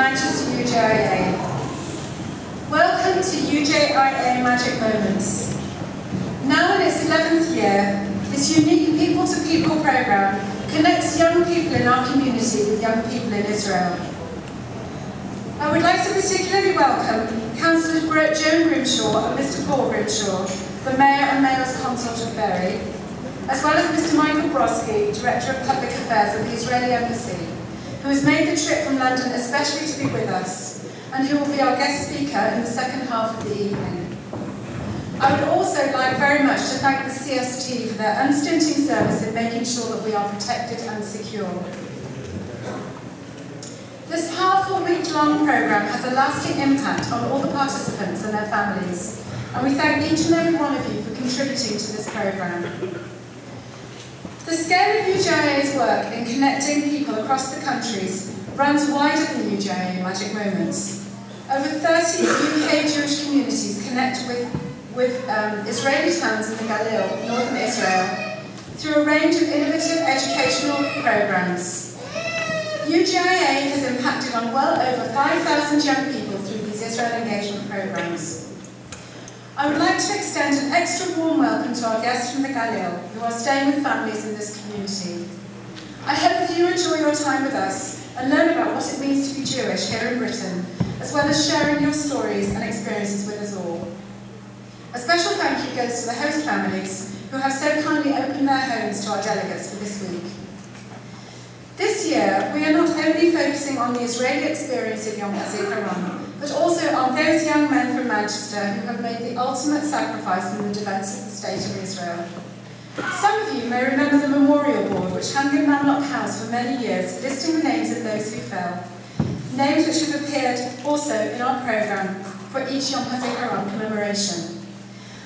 Manchester UJIA. Welcome to UJIA Magic Moments. Now in its 11th year, this unique people-to-people programme connects young people in our community with young people in Israel. I would like to particularly welcome Councillor Joan Grimshaw and Mr Paul Grimshaw, the Mayor and Mayor's Consort of Bury, as well as Mr Michael Brodsky, Director of Public Affairs at the Israeli Embassy, who has made the trip from London especially to be with us, and who will be our guest speaker in the second half of the evening. I would also like very much to thank the CST for their unstinting service in making sure that we are protected and secure. This powerful week-long programme has a lasting impact on all the participants and their families, and we thank each and every one of you for contributing to this programme. The scale of UJIA's work in connecting people across the countries runs wider than UJIA Magic Moments. Over 30 UK Jewish communities connect with Israeli towns in the Galil, northern Israel, through a range of innovative educational programmes. UJIA has impacted on well over 5,000 young people through these Israel engagement programmes. I would like to extend an extra warm welcome to our guests from the Galil, who are staying with families in this community. I hope that you enjoy your time with us and learn about what it means to be Jewish here in Britain, as well as sharing your stories and experiences with us all. A special thank you goes to the host families, who have so kindly opened their homes to our delegates for this week. This year, we are not only focusing on the Israeli experience of Yom Hazikaron, but also on those young men from Manchester who have made the ultimate sacrifice in the defence of the State of Israel. Some of you may remember the memorial board which hung in Mamlok House for many years, listing the names of those who fell. Names which have appeared also in our programme for each Yom Hazikaron commemoration.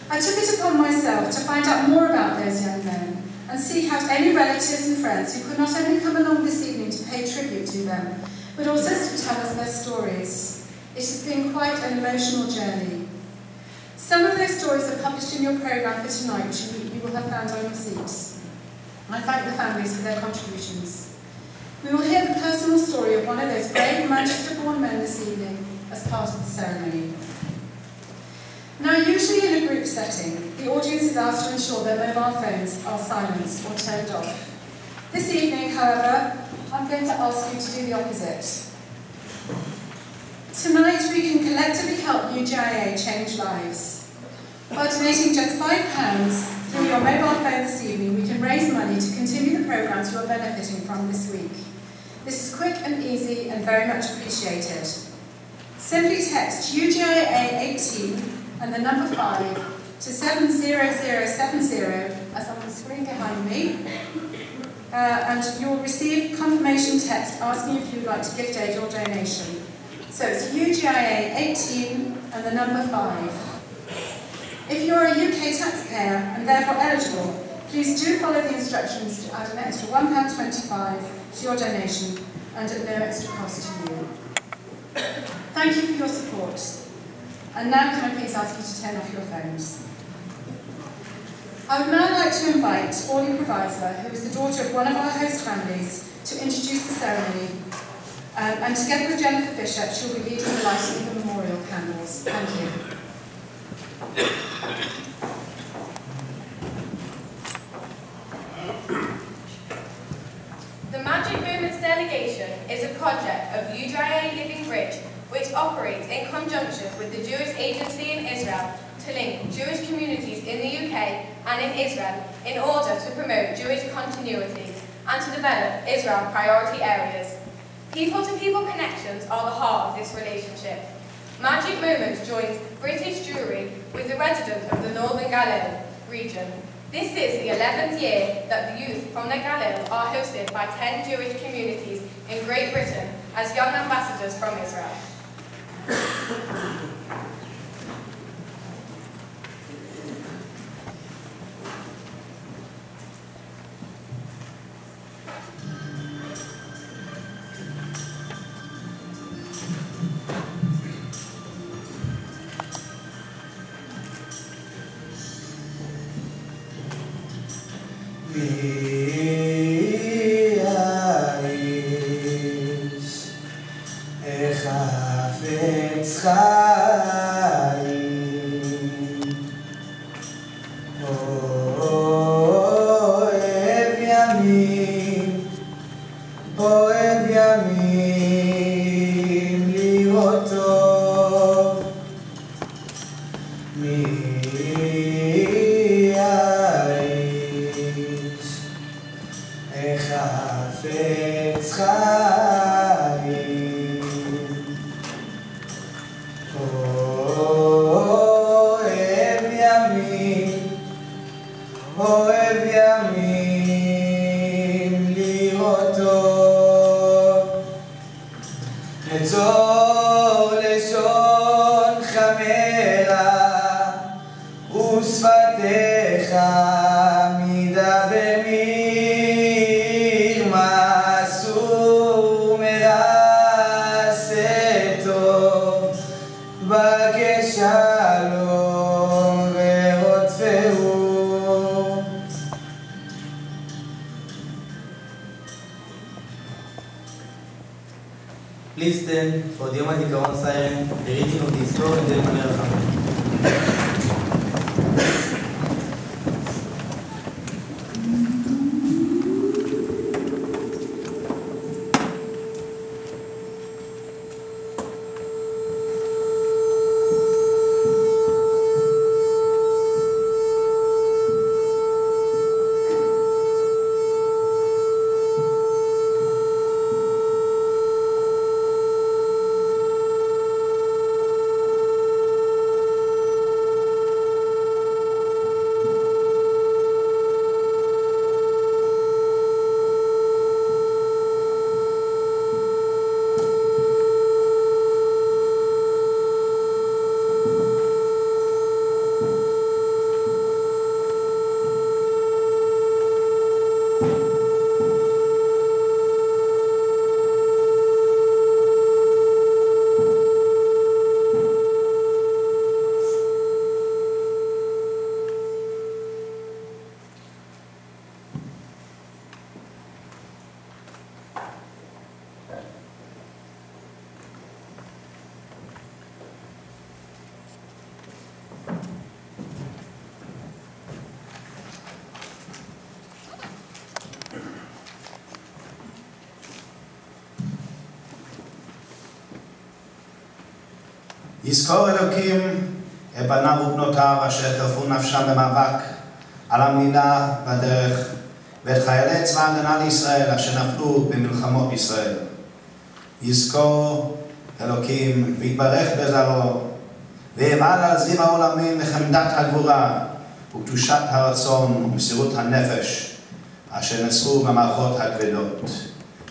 I took it upon myself to find out more about those young men and seek out any relatives and friends who could not only come along this evening to pay tribute to them, but also to tell us their stories. It has been quite an emotional journey. Some of those stories are published in your programme for tonight, which you will have found on your seats. I thank the families for their contributions. We will hear the personal story of one of those brave Manchester-born men this evening as part of the ceremony. Now, usually in a group setting, the audience is asked to ensure their mobile phones are silenced or turned off. This evening, however, I'm going to ask you to do the opposite. Tonight, we can collectively help UJIA change lives. By donating just £5 through your mobile phone this evening, we can raise money to continue the programmes you are benefiting from this week. This is quick and easy and very much appreciated. Simply text UJIA 18 and the number 5 to 70070, as on the screen behind me, and you will receive confirmation text asking if you would like to gift aid your donation. So it's UJIA 18 and the number 5. If you're a UK taxpayer and therefore eligible, please do follow the instructions to add an extra £1.25 to your donation and at no extra cost to you. Thank you for your support. And now can I please ask you to turn off your phones. I would now like to invite Orly Provisor, who is the daughter of one of our host families, to introduce the ceremony. And together with Jennifer Bishop, she'll be leading the lighting of the memorial candles. Thank you. The Magic Moments delegation is a project of UJIA Living Bridge, which operates in conjunction with the Jewish Agency in Israel to link Jewish communities in the UK and in Israel in order to promote Jewish continuity and to develop Israel priority areas. People-to-people connections are the heart of this relationship. Magic Moments joins British Jewry with the residents of the Northern Galil region. This is the 11th year that the youth from the Galil are hosted by 10 Jewish communities in Great Britain as young ambassadors from Israel. Echa אוהב ימים לראות טוב, מי יעיש החפץ חיים, אוהב ימים לראות טוב, נצור לשון חמרה ושפתיך מדבר מרמה, אסור מרעשה טוב, בקש שלום ורודפהו. Please stand for the Yom Hazikaron siren, the reading of the story of the Yom. יזכור אלוקים את בניו ובנותיו אשר חירפו נפשם במאבק על המדינה והדרך, ואת חיילי צבא ההגנה לישראל אשר נפלו במלחמות ישראל. יזכור אלוקים ויתברך בזרעו, ויבעל על זיו העולמים לחמדת הגבורה וקדושת הרצון ומסירות הנפש אשר נצחו במערכות הכבדות.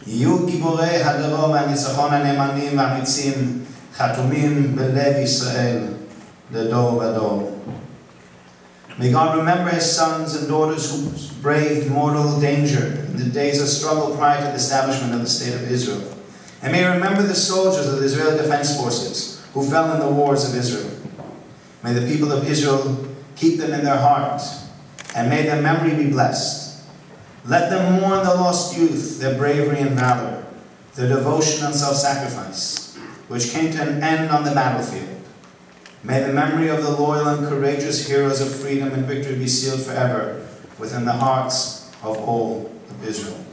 יהיו גיבורי הדרום והניצחון הנאמנים והאמיצים חתומים בלב ישראל לדור ודור. May God remember his sons and daughters who braved mortal danger in the days of struggle prior to the establishment of the State of Israel. And may he remember the soldiers of the Israeli Defense Forces who fell in the wars of Israel. May the people of Israel keep them in their hearts, and may their memory be blessed. Let them mourn the lost youth, their bravery and valor, their devotion and self-sacrifice, which came to an end on the battlefield. May the memory of the loyal and courageous heroes of freedom and victory be sealed forever within the hearts of all of Israel.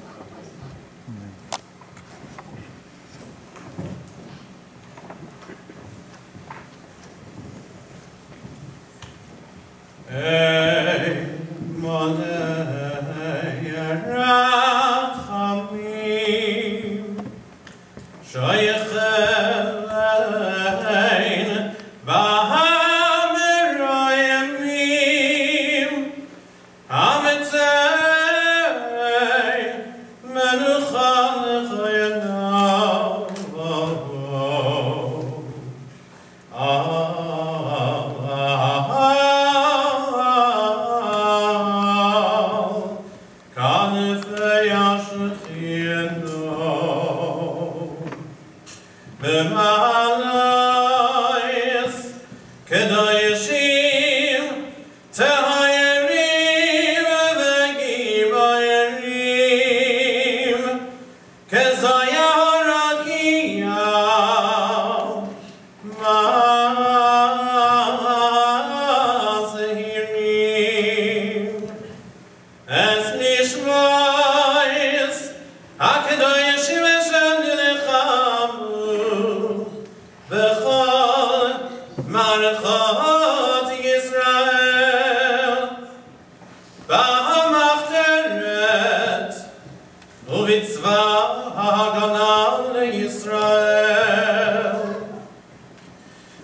Es nishmois, hakedoyeshim בארחות ישראל במחתרת ובצבא ההגנה לישראל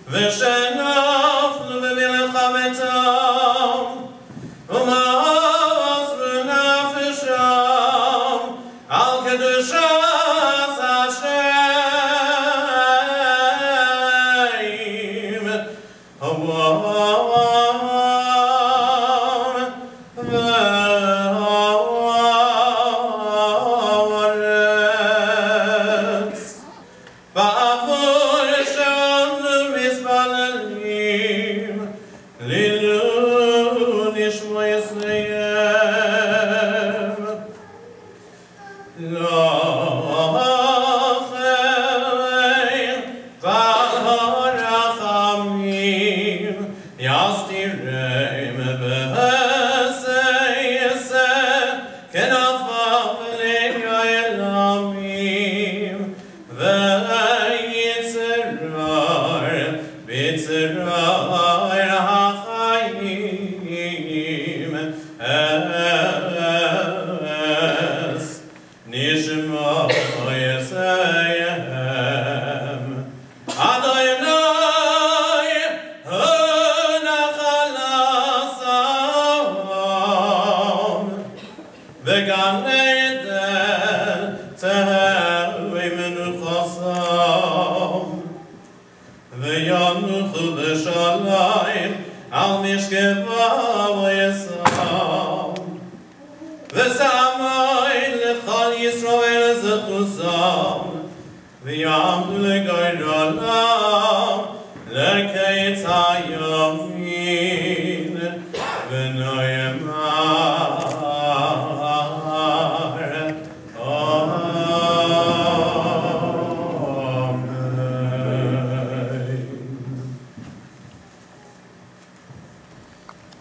ושנפלו במלחמתם ומסרו נפשם על קדושת השם המואר והארץ בעבור שאנו מתפללים לעילוי נשמותיהם לכן ועל הרחמים יסתירם בחסד כנפיו לעולמים ויצרר בצרר החיים אס נשמע יסיים אדוני הנחלתם בגן עדן תהווה מנוחתם וינוחו בשלום על משכבם ויסם ושמי לכל ישראל זכוסם ויעמדו לגורלם לקץ הימין ונאמר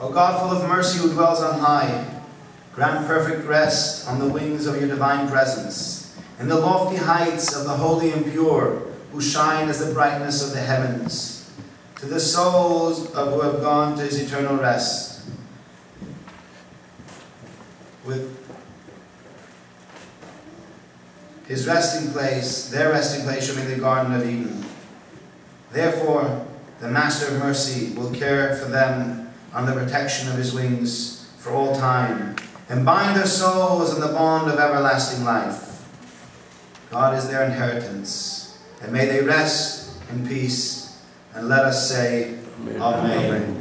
O God, full of mercy, who dwells on high, grant perfect rest on the wings of your divine presence, in the lofty heights of the holy and pure, who shine as the brightness of the heavens, to the souls of who have gone to his eternal rest. With his resting place, their resting place shall be the Garden of Eden. Therefore, the Master of Mercy will care for them on the protection of his wings for all time, and bind their souls in the bond of everlasting life. God is their inheritance, and may they rest in peace, and let us say, Amen. Amen.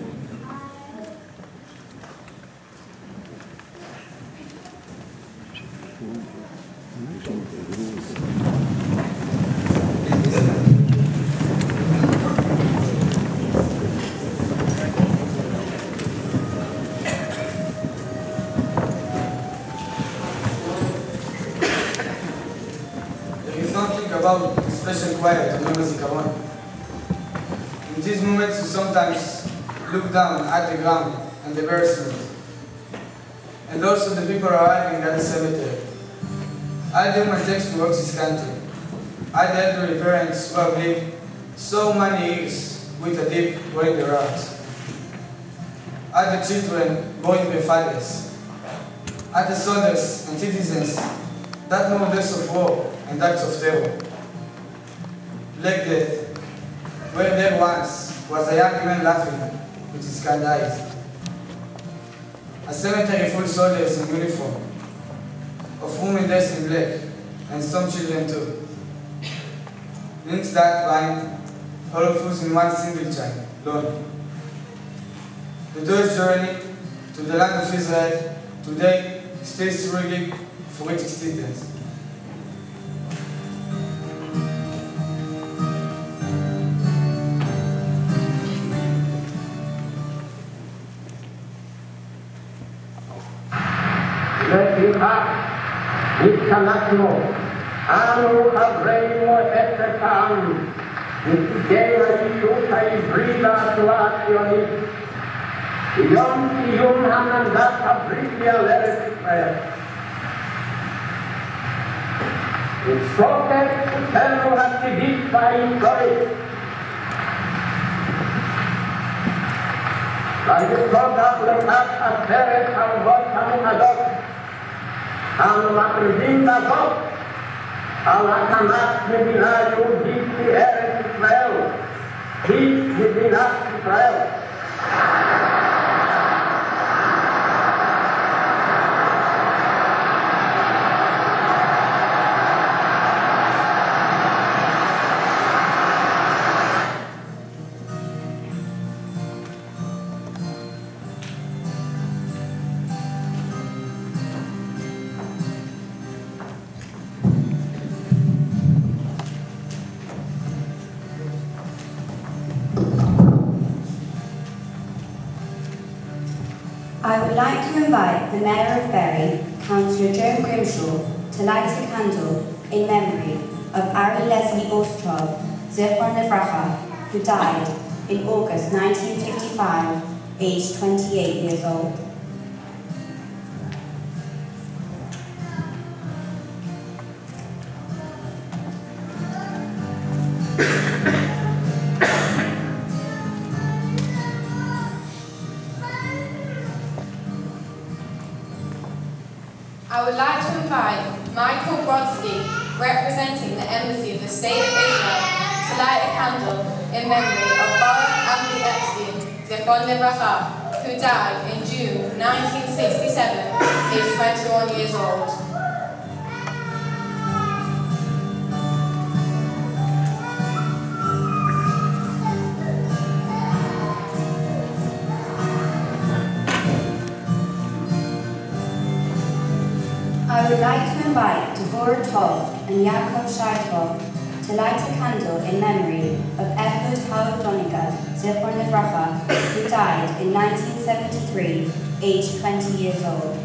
About special quiet on Yom Hazikaron. In these moments, you sometimes look down at the ground and the embarrassment, and also the people arriving at the cemetery. I do my thanks to work this country. I the elderly parents who have lived so many years with a deep going their hearts. I the children born by fathers. I the soldiers and citizens that know days of war and acts of terror. Like that, where there once was a young man laughing with his kind eyes. A cemetery full of soldiers in uniform, of women dressed in black, and some children too. Links that bind all of us in one single chain, Lord. The Jewish journey to the land of Israel today stays thrilling for its existence. לפיכך התכנסנו אנו חברינו את העם נציגי היישוב העברי והתנועה הציונית ביום קיום המנדט הבריטי על ארץ ישראל. בתוקף זכותנו הטבעית וההיסטורית היסוד החלטת עשרת האומות המאוחדות, אנו מכריזים בזאת על הקמת מדינה יהודית בארץ ישראל, היא מדינת ישראל. I would like to invite the Mayor of Bury, Councillor Joe Grimshaw, to light a candle in memory of Ari Leslie Ostrov, Zichron Livracha, who died in August 1955, aged 28 years old. I would like to invite Michael Brodsky, representing the Embassy of the State of Israel, to light a candle in memory of Baruch Avi Epstein, Zichron Livracha, who died in June 1967, aged 21 years old. I would like to invite Devorah Tov and Yaakov Shaitov to light a candle in memory of Ehud Howard Doniger, Zichron Livracha, who died in 1973, aged 20 years old.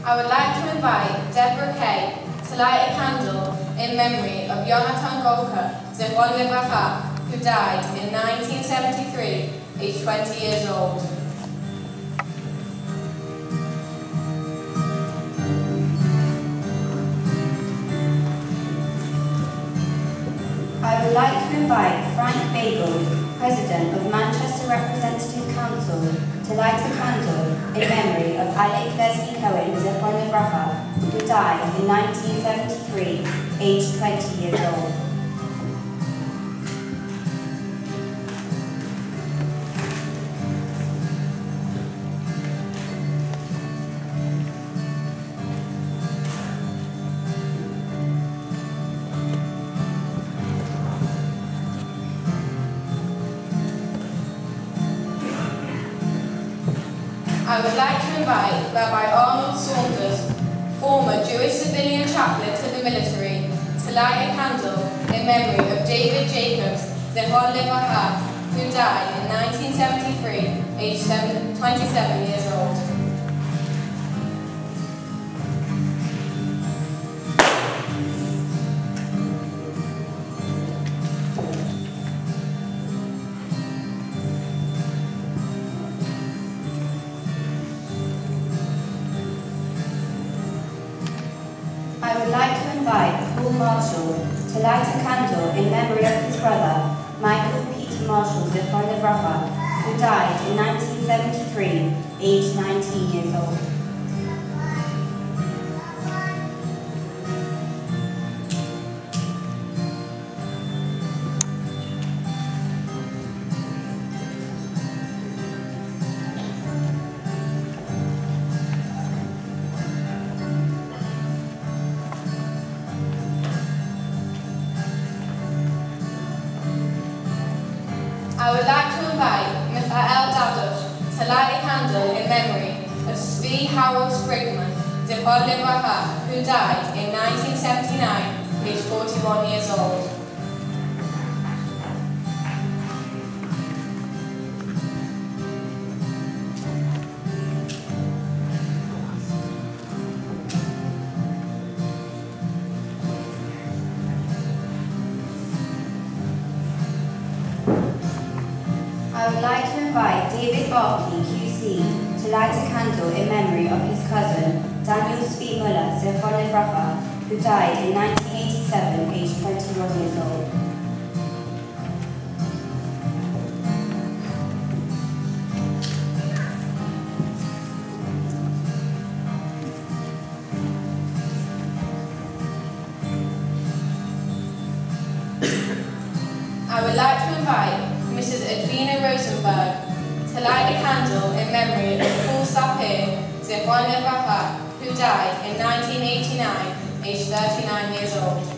I would like to invite Deborah Kay to light a candle in memory of Yonatan Golka, Zichron Livracha, who died in 1973, aged 20 years old. I would like to invite Frank Bagel, President of Manchester Representative Council, to light a candle in memory of Alec Leslie Cohen, Zichron Livracha, who died in 1973, aged 20 years old. I would like to invite Rabbi Arnold Saunders, former Jewish civilian chaplain to the military, to light a candle in memory of David Jacobs, Zichron Livracha, who died in 1973, aged 27 years old. I would like to invite Paul Marshall to light a candle in memory of his brother, Michael Peter Marshall, Zichron Livracha, who died in 1973, aged 19 years old. I would like to invite Michael Dadush to light a candle in memory of Zvi Harold Sprigman, Zichron Livracha, who died in 1979, aged 41 years old. I would like to invite David Barkley, QC, to light a candle in memory of his cousin, Daniel Zvi Muller, Zichron Livracha, who died in 1987, aged 21 years old. I would like to invite Mrs. Edwina Rosenberg to light a candle in memory of Paul Sapir, Zichron Livracha, who died in 1989, aged 39 years old.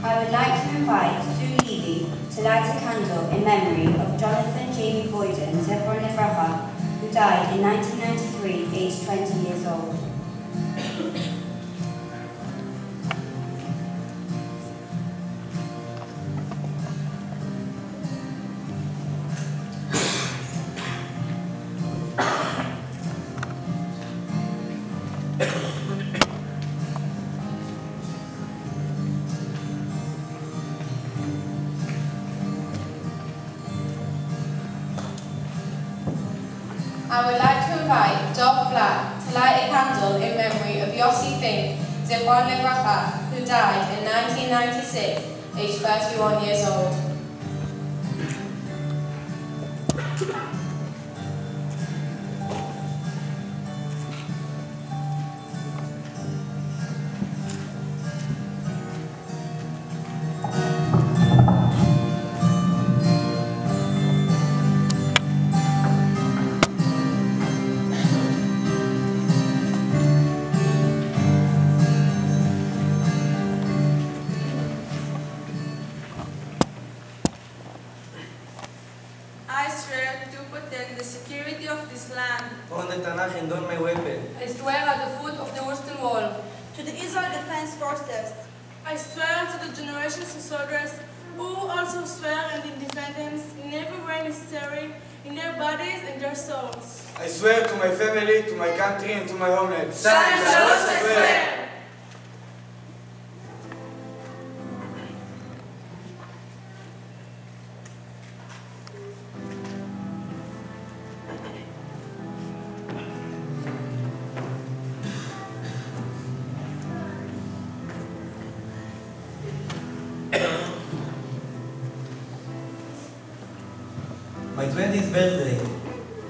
I would like to invite Sue Levy to light a candle in memory of Jonathan Jamie Boyden, Zichron Livracha, who died in 1993, aged 20 years old. I would like to invite Doc Black to light a candle in memory of Yossi Fink, Zichron Livracha, who died in 1996, aged 31 years old. I swear to protect the security of this land. On the Tanakh and on my weapon. I swear at the foot of the Western Wall. To the Israel Defense Forces. I swear to the generations of soldiers who also swear in independence in every way necessary in their bodies and their souls. I swear to my family, to my country, and to my homeland. I swear. My 20th birthday.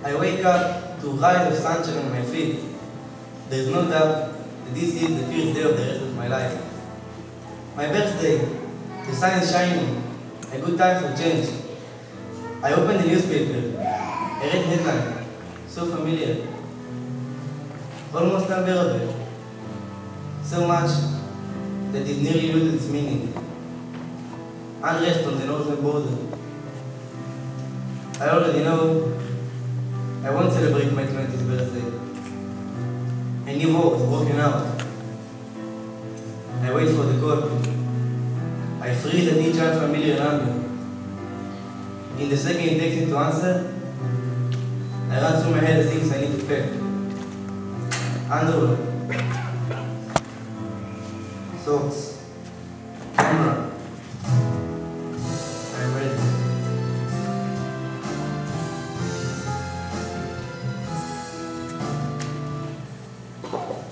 I wake up to rise of sunshine on my feet. There is no doubt that this is the first day of the rest of my life. My birthday. The sun is shining. A good time for change. I opened the newspaper. A red headline. So familiar. Almost unbearable. So much that it nearly loses its meaning. Unrest on the northern border. I already know I won't celebrate my 20th birthday. A new war is broken out. I wait for the call. I freeze at each unfamiliar number. In the second it takes me to answer, I run through my head the things I need to pack. Underwear, socks, camera. I'm ready.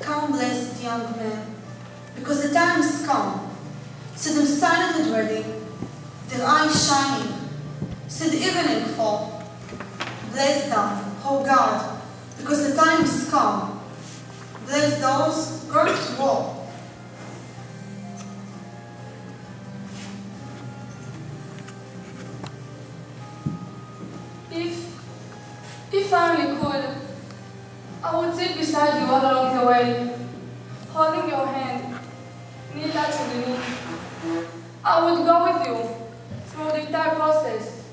Come, blessed young man, because the time has come. See them silent and ready, their eyes shining. See the evening fall. Bless them, oh God, because the time has come. Bless those going to war. If I only could, I would sit beside you all along the way, holding your hand, knee touching the knee. I would go with you through the entire process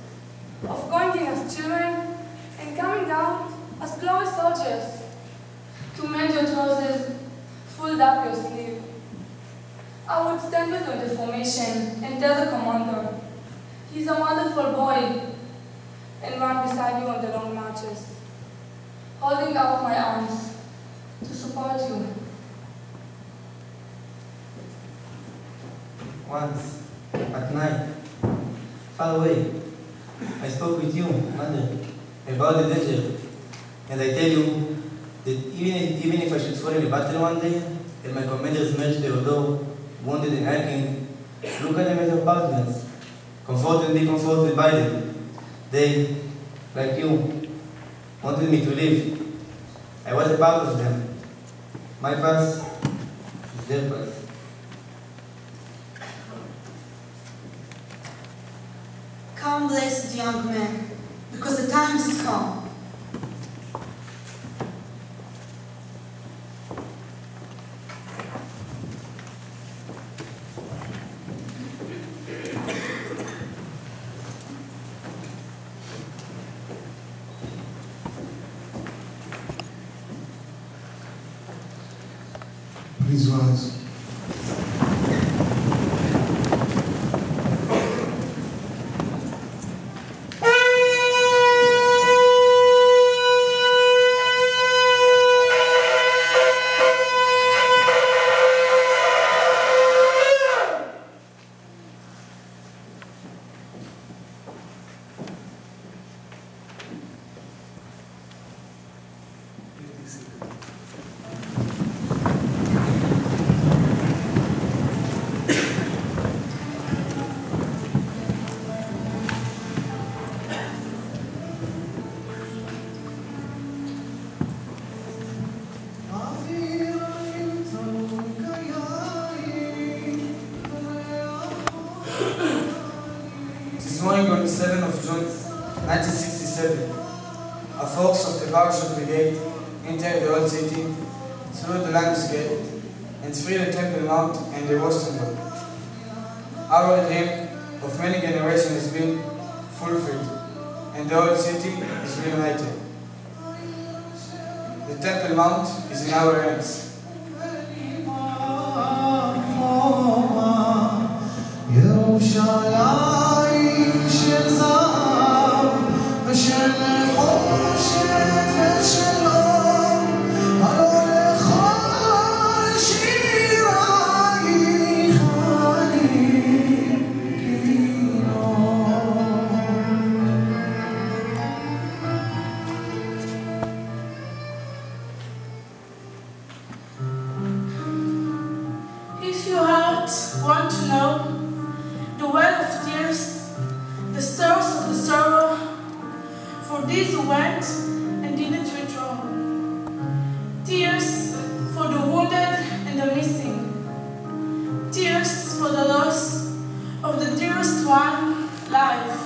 of going in as children and coming out as as glorious soldiers, to mend your trousers, fold up your sleeve. I would stand with you in the formation and tell the commander, he's a wonderful boy, and run beside you on the long marches, holding out my arms to support you. Once, at night, far away, I spoke with you, Mother, about the danger, and I tell you that even if I should fall in a battle one day, and my commanders march their door, wounded and aching, look at them as our partners, comfort and be comforted by them. They, like you, wanted me to live. I was a part of them. My past is their past. Come, blessed young man, because the time has come. Please rise. This morning on the 7th of June 1967, a force of the Parashut Brigade entered the old city through the Lamb's Gate and freed the Temple Mount and the Western Wall. Our dream of many generations has been fulfilled, and the old city is reunited. The Temple Mount is in our hands. ירושלים של זהב ושל נחושת ושלום הלא לכל שירייך אני If your heart want to know the well of tears, the source of the sorrow, for these who went and didn't return. Tears for the wounded and the missing. Tears for the loss of the dearest one, life.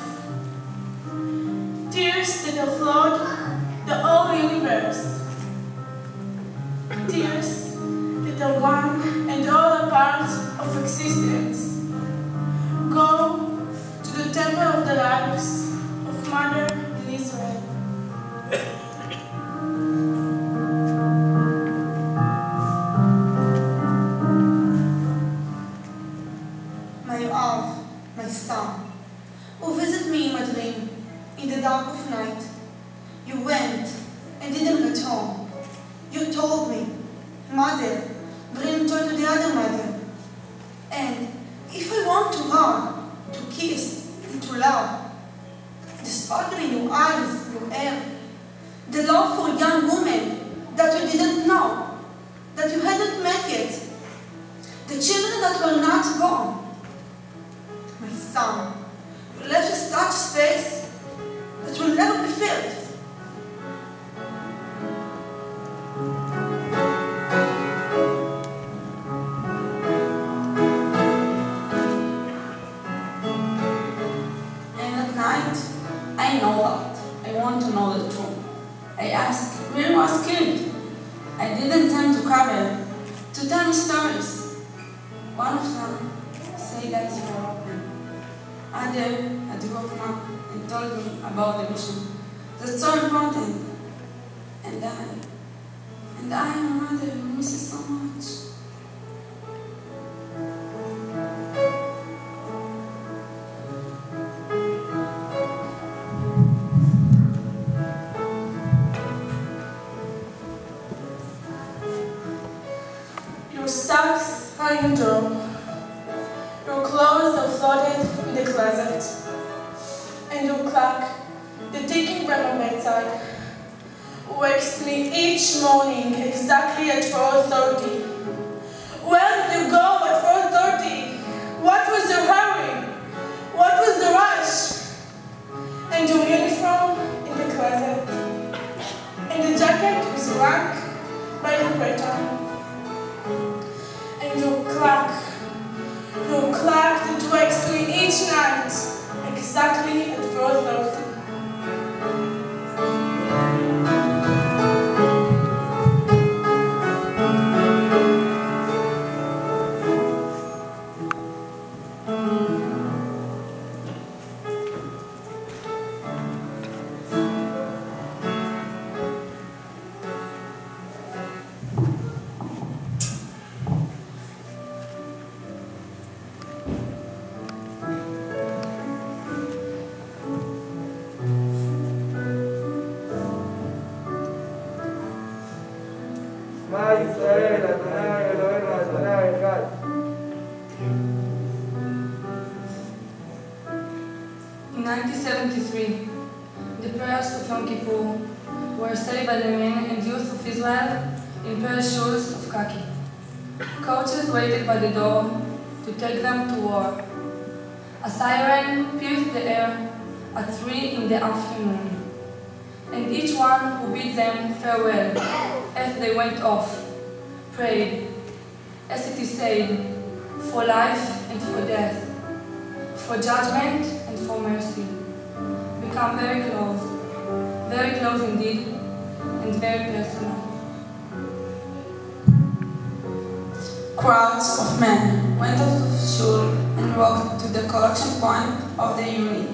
Tears that have flowed the whole universe. Tears that are one and all a part of existence. Go to the temple of the lives of Mother in Israel. My Av, my son, who visit me in my dream, in the dark of night. You went and didn't return. You told me, Mother, bring joy to the other mother. And if I want to run, to kiss, and to love, the sparkle in your eyes, your hair, the love for a young woman that you didn't know, that you hadn't met yet, the children that were not born. My son, you left such space that will never be filled. I know that. I want to know the truth. I ask, where was killed? I didn't tend to cover, to tell me stories. One of them said that you were open. Other had woken up and told me about the mission. That's so important. And I am a mother who misses so much. Your socks are in the drawer. Your clothes are floated in the closet. And your clock, the ticking by my bedside, wakes me each morning exactly at 4:30. Where did you go at 4:30? What was your hurry? What was the rush? And your uniform in the closet. And the jacket is wrapped by the curtain. And your clock that wakes me each night exactly at 4:30. In 1973, the prayers of Yom Kippur were said by the men and youth of Israel in pair of shoes of khaki. Coaches waited by the door to take them to war. A siren pierced the air at 3 in the afternoon, and each one who bid them farewell as they went off prayed, as it is said, for life and for death, for judgment and for mercy. Become very close indeed, and very personal. Crowds of men went out of shul and walked to the collection point of the unit,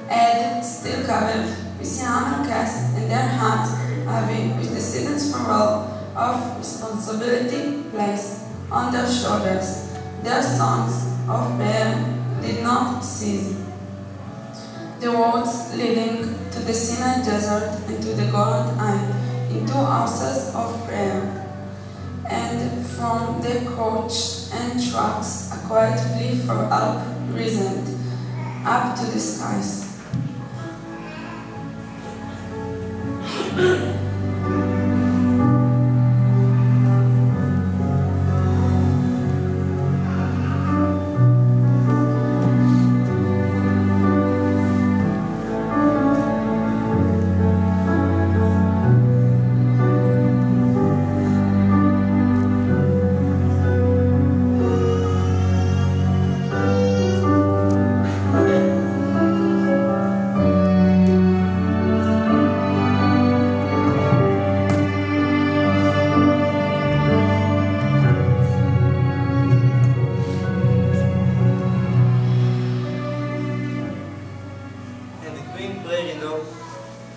head still covered with yarn and cast, and their hands having with the sentence for all of responsibility placed on their shoulders. Their songs of prayer did not cease. The roads leading to the Sinai desert and to the Golan Heights into houses of prayer, and from the coach and trucks a quiet plea for help risen up to the skies.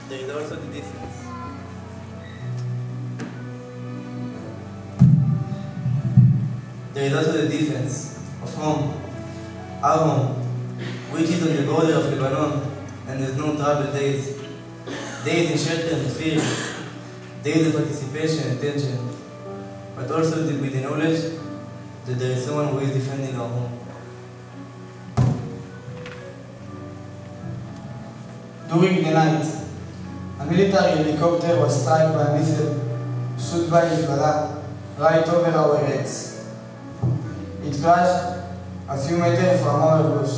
There is also the difference. There is also the defense of home, our home, which is on the border of Lebanon, and there's no trouble days. Days in shelter and fear, days of participation and tension, but also with the knowledge that there is someone who is defending our home. During the night, a military helicopter was struck by a missile shot by Hezbollah right over our heads. It crashed a few meters from our bush.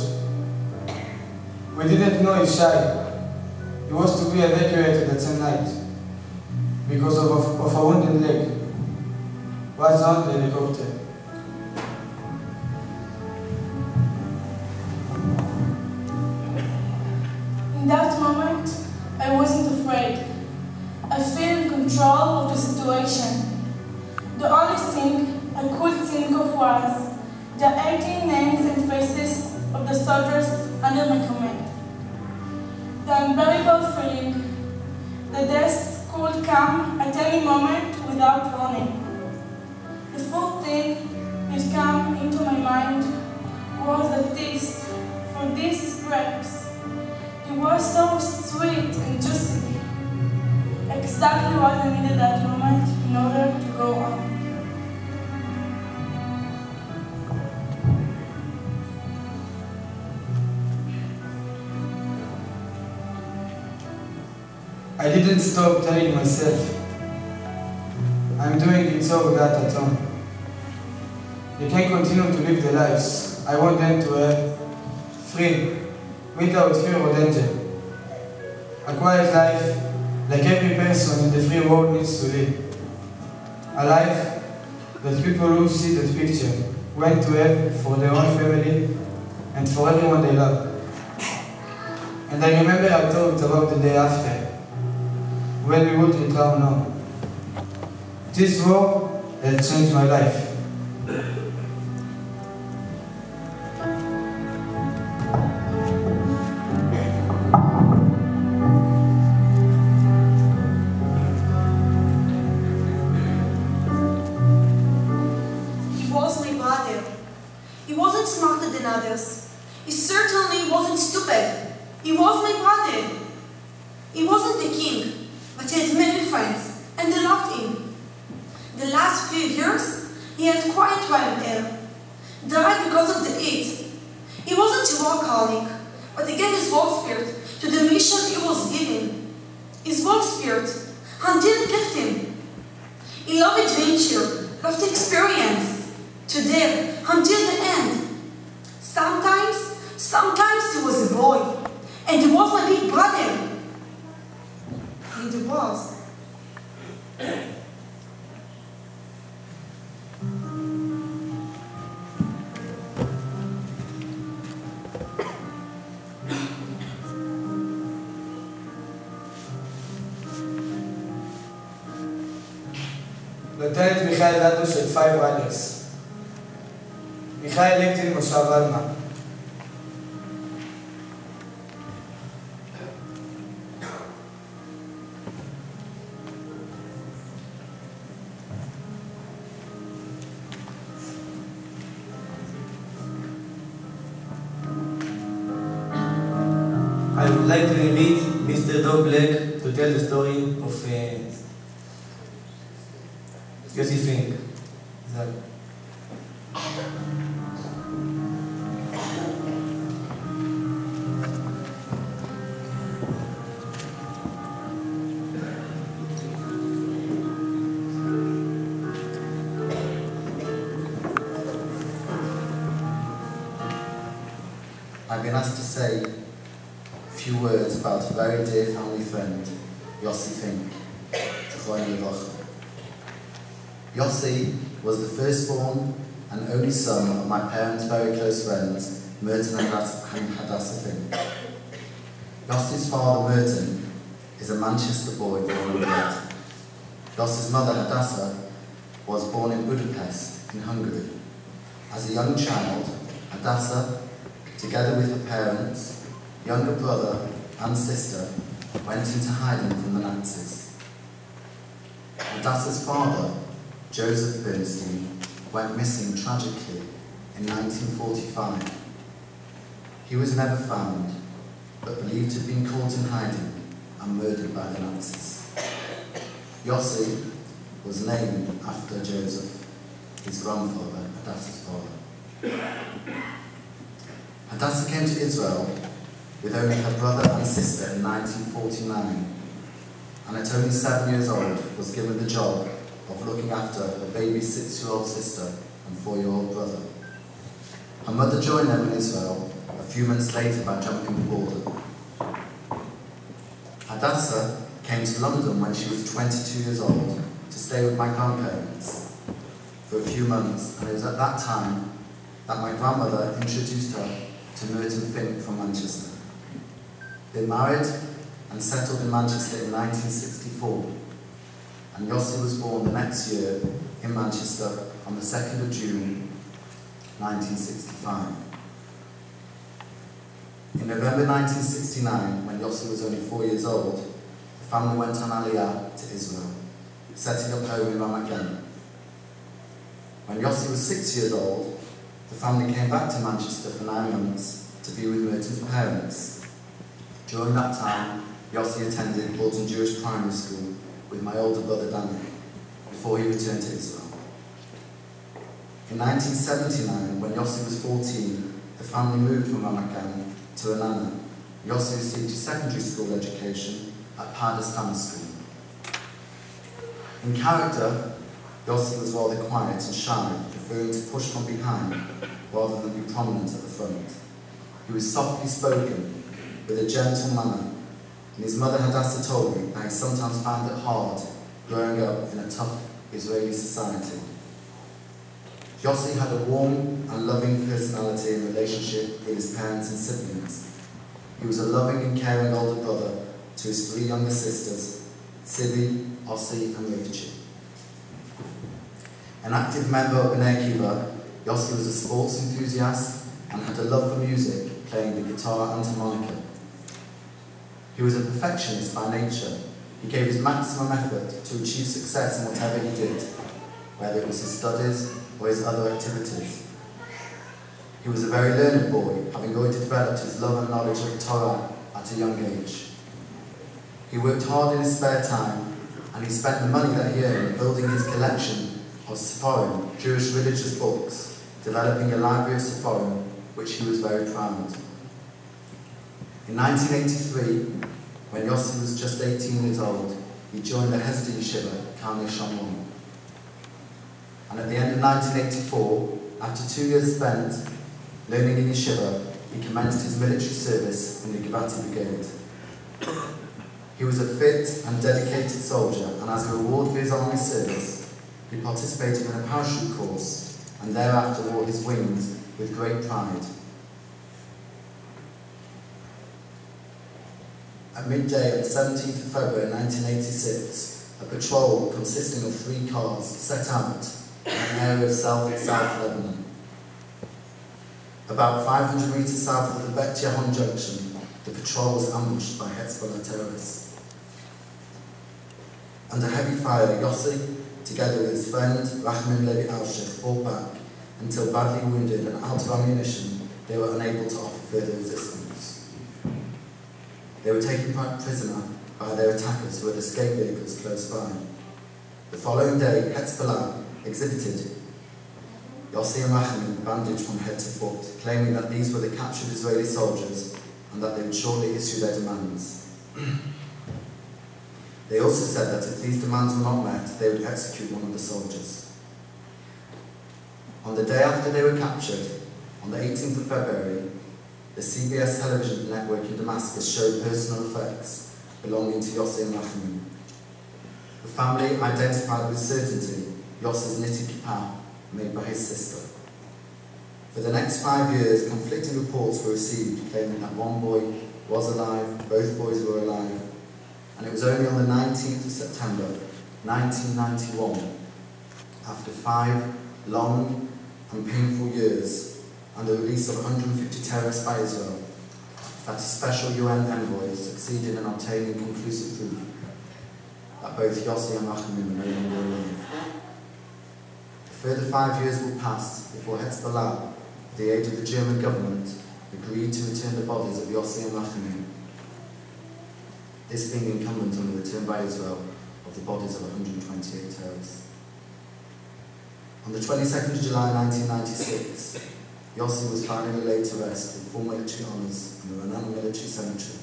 We didn't know if Shai. He was to be evacuated that same night because of a wounded leg. Was on the helicopter. In that moment, I wasn't afraid. I felt in control of the situation. The only thing I could think of was the 18 names and faces of the soldiers under my command. The unbearable feeling, the death could come at any moment without warning. The first thing that came into my mind was the taste for these grapes. They were so sweet and juicy. Exactly what I needed that moment in order to go on. I didn't stop telling myself, I'm doing it so that at home. They can continue to live their lives. I want them to have free, without fear or danger. A quiet life, like every person in the free world needs to live. A life that people who see that picture want to have for their own family and for everyone they love. And I remember I thought about the day after, when we would return home. This war has changed my life. He was my brother. He wasn't smarter than others. He certainly wasn't stupid. He was my brother. He wasn't the king, but he had many friends, and they loved him. The last few years, he had quite wild hair, died because of the heat. He wasn't a workaholic, but he gave his work spirit to the mission he was given. His work spirit didn't gift him. He loved adventure, loved experience, to dare until the end. Sometimes he was a boy, and he was my big brother. And he was. Lieutenant Michael Dadush had 5 brothers. Michael lived in Moshav Alma. I would like to invite Mr. Dov Black to tell the story of Yossi Fink. I've been asked to say a few words about a very dear family friend, Yossi Fink. Yossi was the firstborn and only son of my parents' very close friends, Merton and Hadassah Fink. Yossi's father, Merton, is a Manchester boy born and bred. Yossi's mother, Hadassah, was born in Budapest, in Hungary. As a young child, Hadassah, together with her parents, younger brother and sister, went into hiding from the Nazis. Hadassah's father, Joseph Bernstein, went missing tragically in 1945. He was never found, but believed to have been caught in hiding and murdered by the Nazis. Yossi was named after Joseph, his grandfather, Hadassah's father. Hadassah came to Israel with only her brother and sister in 1949, and at only 7 years old was given the job of looking after her baby 6-year-old sister and 4-year-old brother. Her mother joined them in Israel a few months later by jumping the border. Hadassah came to London when she was 22 years old to stay with my grandparents for a few months, and it was at that time that my grandmother introduced her to Merton Fink from Manchester. They married and settled in Manchester in 1964, and Yossi was born the next year in Manchester on the 2nd of June 1965. In November 1969, when Yossi was only 4 years old, a the family went on Aliyah to Israel, setting up home in Ramat Gan. When Yossi was 6 years old, the family came back to Manchester for 9 months to be with Merton's parents. During that time, Yossi attended Bolton Jewish Primary School with my older brother Danny, before he returned to Israel. In 1979, when Yossi was 14, the family moved from Ramat Gan to Anana. Yossi received his secondary school education at Pardes Grammar School. In character, Yossi was rather quiet and shy, preferring to push from behind rather than be prominent at the front. He was softly spoken, with a gentle manner, and his mother Hadassah told me that he sometimes found it hard growing up in a tough Israeli society. Yossi had a warm and loving personality in relationship with his parents and siblings. He was a loving and caring older brother to his 3 younger sisters, Sibi, Ossi and Rachel. An active member of B'nai Akiva, Yossi was a sports enthusiast and had a love for music, playing the guitar and harmonica. He was a perfectionist by nature. He gave his maximum effort to achieve success in whatever he did, whether it was his studies or his other activities. He was a very learned boy, having already developed his love and knowledge of Torah at a young age. He worked hard in his spare time, and he spent the money that he earned building his collection of Sephorim, Jewish religious books, developing a library of Sephorim, which he was very proud. In 1983, when Yossi was just 18 years old, he joined the Hesed Yeshiva, Karnei Shomron. And at the end of 1984, after 2 years spent learning in Yeshiva, he commenced his military service in the Givati Brigade. He was a fit and dedicated soldier, and as a reward for his army service, he participated in a parachute course and thereafter wore his wings with great pride. At midday on the 17th of February 1986, a patrol consisting of 3 cars set out in an area of South Lebanon. About 500 metres south of the Bet Yahon junction, the patrol was ambushed by Hezbollah terrorists. Under heavy fire, Yossi, together with his friend Rachman Levi Alshech, fought back until badly wounded and out of ammunition, they were unable to offer further resistance. They were taken prisoner by their attackers who had escaped vehicles close by. The following day, Hezbollah exhibited Yossi and Rachman bandaged from head to foot, claiming that these were the captured Israeli soldiers and that they would shortly issue their demands. They also said that if these demands were not met, they would execute one of the soldiers. On the day after they were captured, on the 18th of February, the CBS television network in Damascus showed personal effects belonging to Yossi and Rachman. The family identified with certainty Yossi's knitted kippah made by his sister. For the next 5 years, conflicting reports were received claiming that one boy was alive, both boys were alive, and it was only on the 19th of September 1991, after 5 long and painful years and the release of 150 terrorists by Israel, that a special UN envoy succeeded in obtaining conclusive proof that both Yossi and Rachman were no longer alive. A further 5 years will pass before Hezbollah, with the aid of the German government, agreed to return the bodies of Yossi and Rachman, this being incumbent on the return by Israel of the bodies of 128 terrorists. On the 22nd of July 1996, Yossi was finally laid to rest with full military honours in the Renan Military Cemetery.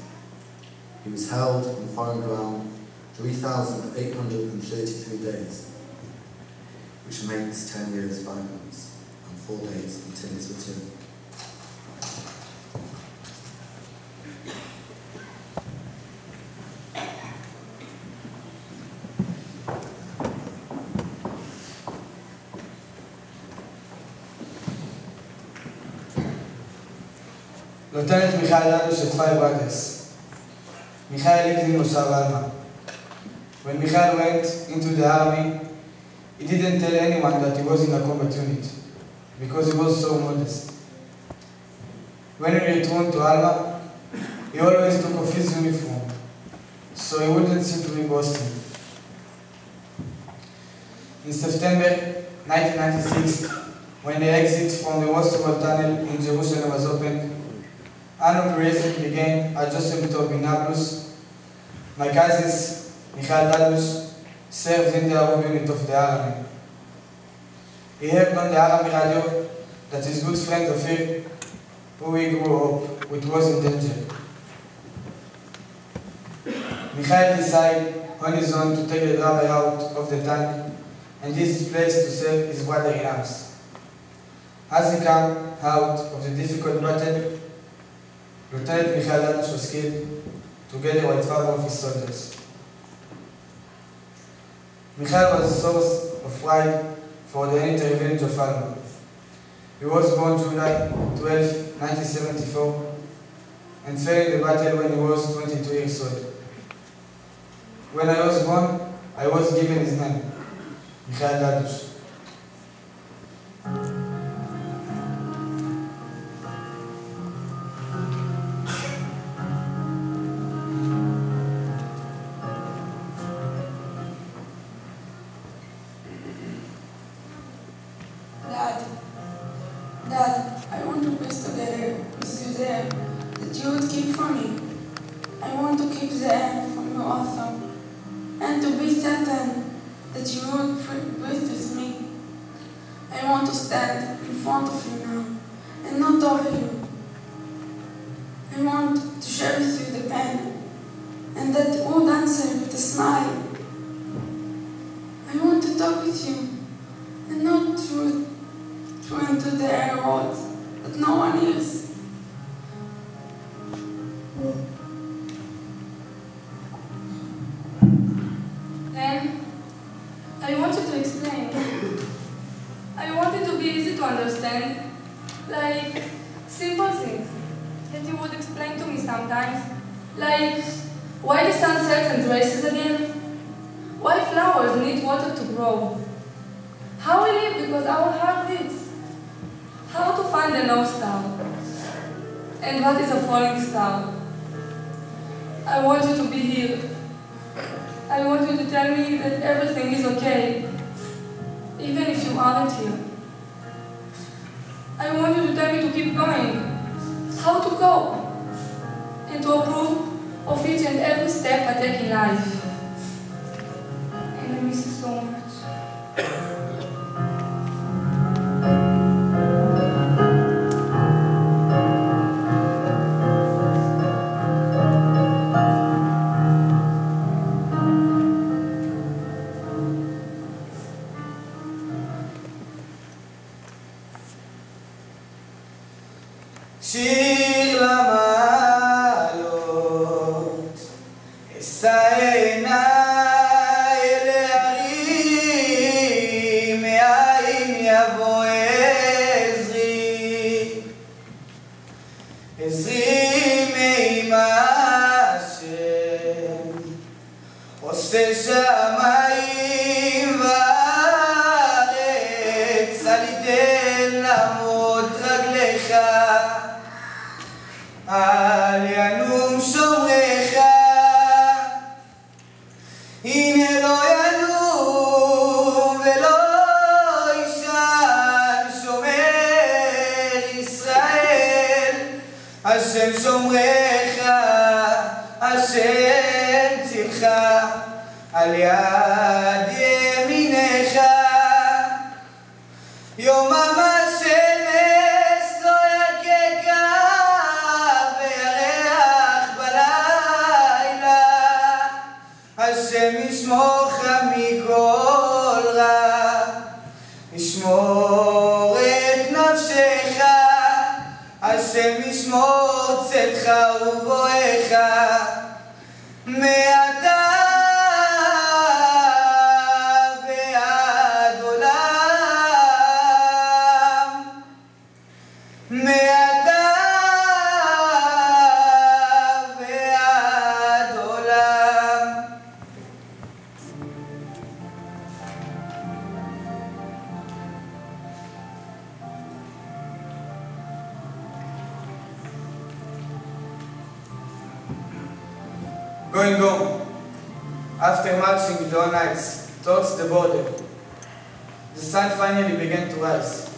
He was held on foreign ground 3,833 days, which makes 10 years, 5 months, and 4 days until his return. Lieutenant Michael Ladu Shetfai Bragas. Michael lived in Moshav Alma. When Michael went into the army, he didn't tell anyone that he was in a combat unit, because he was so modest. When he returned to Alma, he always took off his uniform, so so he wouldn't simply boast him. In September 1996, when the exit from the Wall Tunnel in Jerusalem was opened, Anu Perez began at Joseph in Nablus. My cousins, Michael Dadush, served in the Arab unit of the army. He heard on the Army radio that his good friend Ophir, who he grew up with, was in danger. Michael decided on his own to take the rabbi out of the tank and use his place to serve his brother in arms. As he came out of the difficult battle, Lieutenant Michael Dadush was killed, together with 5 of his soldiers. Michael was a source of pride for the entire village of Alma. He was born July 12, 1974, and fell in the battle when he was 22 years old. When I was born, I was given his name, Michael Dadush. Dad, I want to piece together with you there that you would keep for me. I want to keep there from you also, and to be certain that you would breathe with me. I want to stand in front of you now, and not over you. I want to share with you the pain, and that would answer with a smile. I want to talk with you, and not through into the air words that no one hears. Then, I wanted to explain. I wanted to be easy to understand, like simple things that you would explain to me sometimes, like why the sun sets and rises again, why flowers need water to grow, how we live because our heart beats, how to find the North Star, and what is a falling star. I want you to be here. I want you to tell me that everything is okay, even if you aren't here. I want you to tell me to keep going, how to go, and to approve of each and every step I take in life. And I miss you so much. שיר למעלות, אשא עיניי אל ההרים, מאין יבוא עזרי, עזרי מעם עושה שמיים וארץ, אל יתן לעמוד רגליך, אל ינום שומרך, הנה לא ינום ולא יישן שומר ישראל, השם שומרך, השם צילך, על יד ימינך, יומם השמש לא יככה וירח בלילה, השם ישמורך מכל רע, ישמור את נפשך, השם ישמור צאתך ובואך, מעתה ועד עולם, מעתה ועד עולם. Going home, After marching the all nights towards the border, the sun finally began to rise,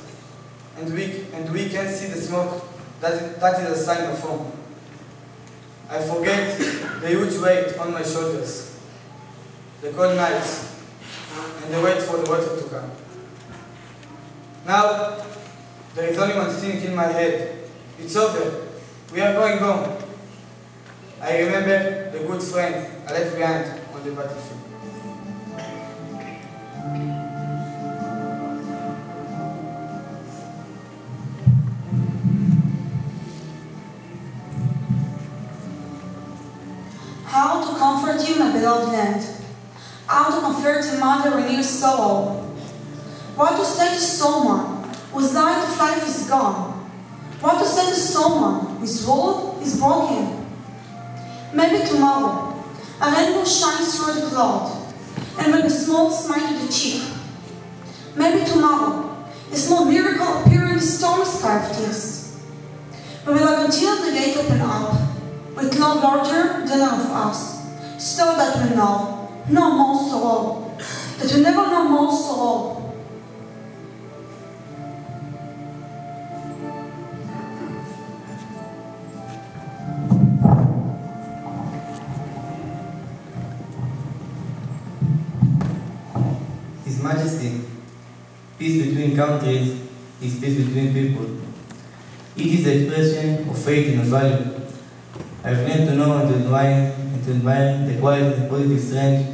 and we can see the smoke. That is a sign of home. I forget the huge weight on my shoulders, the cold nights, and the wait for the water to come. Now, there is only one thing in my head. It's over. We are going home. I remember the good friend I left behind on the battlefield. How to comfort you, my beloved land. How to comfort a mother in your soul. What to say to someone whose light of life is gone. What to say to someone whose world is broken. Maybe tomorrow, a rainbow shines through the cloud, and with a small smile to the cheek. Maybe tomorrow, a small miracle appears in the stormy sky of tears. We will have until the gate open up, with love larger than all of us, so that we know no more sorrow, that we never know more sorrow. His Majesty, peace between countries is peace between people. It is the expression of faith in value. I've learned to know and to admire the quiet and positive strength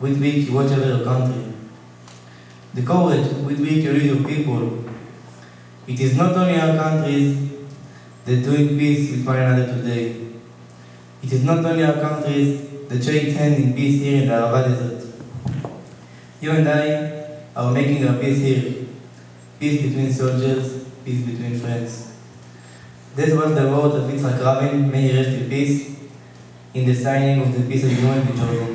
with which you watch over your country. The courage with which you lead your people. It is not only our countries that doing peace with one another today. It is not only our countries that shake hands in peace here in the Arava Desert. You and I are making our peace here. Peace between soldiers, peace between friends. That was the word of Yitzhak Rabin, may he rest in peace, in the signing of the peace agreement with Jordan.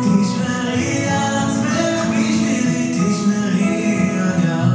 תשמרי על עצמך בשבילי, תשמרי על יד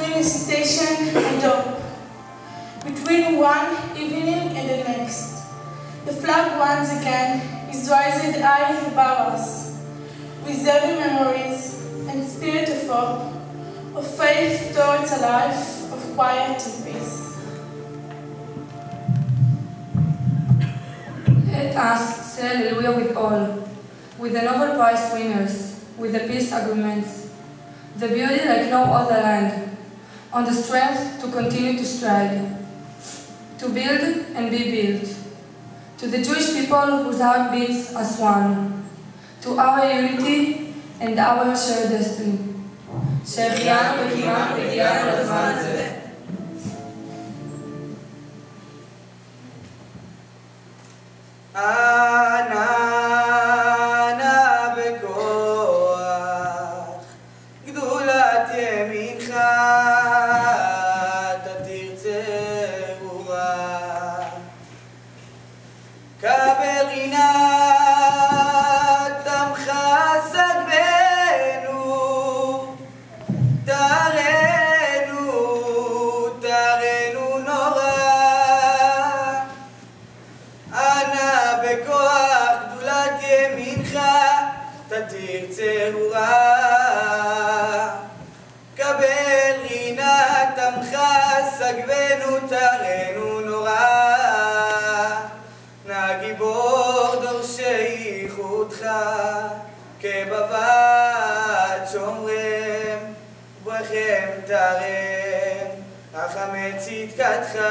between recitation and hope, between one evening and the next. The flag once again is rising high above us, preserving memories and spirit of hope, of faith towards a life of quiet and peace. Let us say Hallelujah with all, with the Nobel Prize winners, with the peace agreements, the beauty like no other land, on the strength to continue to strive, to build and be built, to the Jewish people whose heart beats as one, to our unity and our shared destiny. שהחיינו וקיימנו והגיענו לזמן הזה. עננה בכוח גדולת ימינך תתרצה רוח קבל רינת עמך סגבנו תרנו נורא ענה בכוח גדולת ימינך תתיר צרורה קבל רינת עמך סגבנו תרנו נורא נא גיבור דורשי איכותך כבבת שומרם וברכם תרם רחמי צדקתך